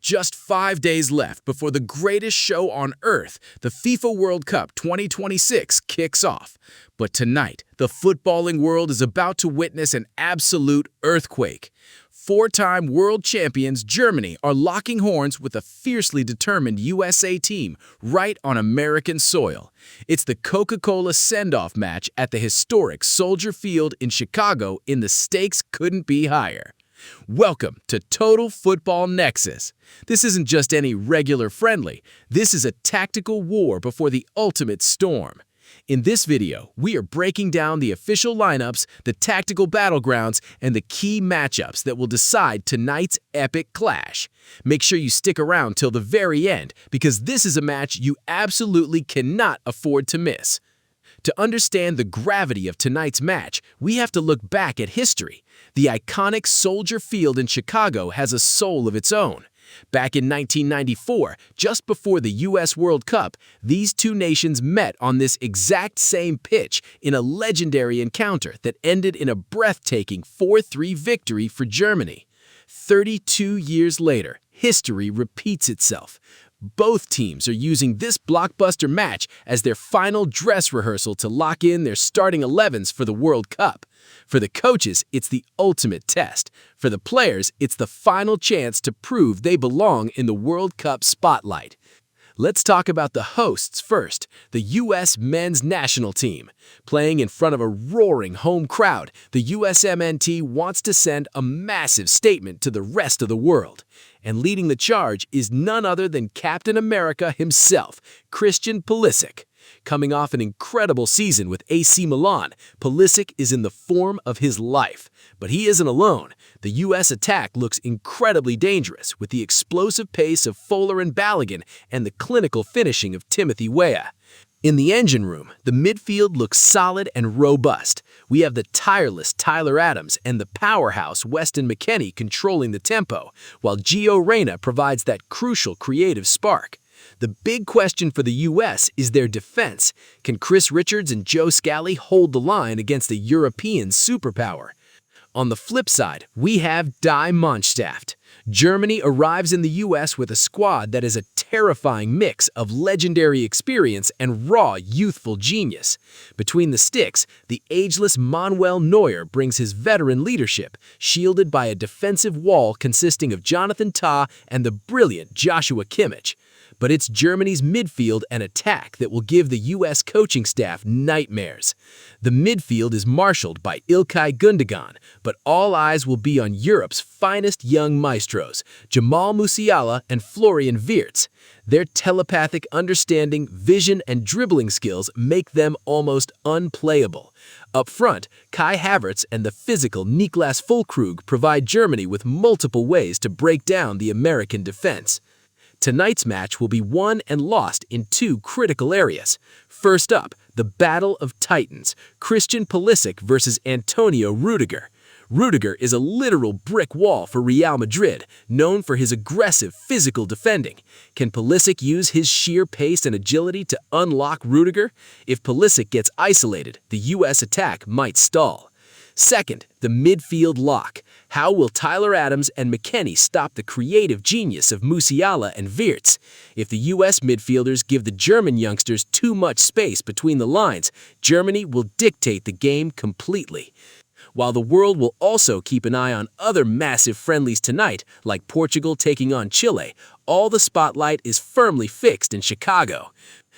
Just 5 days left before the greatest show on earth, the FIFA World Cup 2026, kicks off. But tonight, the footballing world is about to witness an absolute earthquake. Four-time world champions Germany are locking horns with a fiercely determined USA team right on American soil. It's the Coca-Cola Send-Off Match at the historic Soldier Field in Chicago, and the stakes couldn't be higher. Welcome to Total Football Nexus. This isn't just any regular friendly. This is a tactical war before the ultimate storm. In this video, we are breaking down the official lineups, the tactical battlegrounds, and the key matchups that will decide tonight's epic clash. Make sure you stick around till the very end, because this is a match you absolutely cannot afford to miss. To understand the gravity of tonight's match, we have to look back at history. The iconic Soldier Field in Chicago has a soul of its own. Back in 1994, just before the US World Cup, these two nations met on this exact same pitch in a legendary encounter that ended in a breathtaking 4-3 victory for Germany. 32 years later, history repeats itself. Both teams are using this blockbuster match as their final dress rehearsal to lock in their starting 11s for the World Cup. For the coaches, it's the ultimate test. For the players, it's the final chance to prove they belong in the World Cup spotlight. Let's talk about the hosts first, the U.S. men's national team. Playing in front of a roaring home crowd, the USMNT wants to send a massive statement to the rest of the world. And leading the charge is none other than Captain America himself, Christian Pulisic. Coming off an incredible season with AC Milan, Pulisic is in the form of his life. But he isn't alone. The U.S. attack looks incredibly dangerous with the explosive pace of Fuller and Balogun and the clinical finishing of Timothy Weah. In the engine room, the midfield looks solid and robust. We have the tireless Tyler Adams and the powerhouse Weston McKennie controlling the tempo, while Gio Reyna provides that crucial creative spark. The big question for the U.S. is their defense. Can Chris Richards and Joe Scally hold the line against a European superpower? On the flip side, we have Die Mannschaft. Germany arrives in the U.S. with a squad that is a terrifying mix of legendary experience and raw youthful genius. Between the sticks, the ageless Manuel Neuer brings his veteran leadership, shielded by a defensive wall consisting of Jonathan Tah and the brilliant Joshua Kimmich. But it's Germany's midfield and attack that will give the U.S. coaching staff nightmares. The midfield is marshaled by Ilkay Gundogan, but all eyes will be on Europe's finest young maestros, Jamal Musiala and Florian Wirtz. Their telepathic understanding, vision, and dribbling skills make them almost unplayable. Up front, Kai Havertz and the physical Niklas Füllkrug provide Germany with multiple ways to break down the American defense. Tonight's match will be won and lost in two critical areas. First up, the Battle of Titans, Christian Pulisic versus Antonio Rudiger. Rudiger is a literal brick wall for Real Madrid, known for his aggressive physical defending. Can Pulisic use his sheer pace and agility to unlock Rudiger? If Pulisic gets isolated, the U.S. attack might stall. Second, the midfield lock. How will Tyler Adams and McKennie stop the creative genius of Musiala and Wirtz? If the U.S. midfielders give the German youngsters too much space between the lines, Germany will dictate the game completely. While the world will also keep an eye on other massive friendlies tonight, like Portugal taking on Chile, all the spotlight is firmly fixed in Chicago.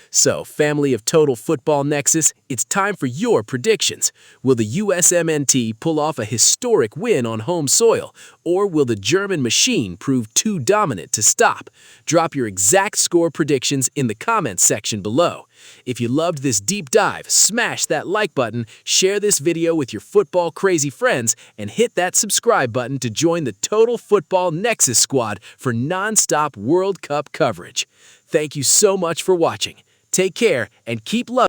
So, family of Total Football Nexus, it's time for your predictions. Will the USMNT pull off a historic win on home soil, or will the German machine prove too dominant to stop? Drop your exact score predictions in the comments section below. If you loved this deep dive, smash that like button, share this video with your football-crazy friends, and hit that subscribe button to join the Total Football Nexus squad for non-stop World Cup coverage. Thank you so much for watching. Take care and keep loving.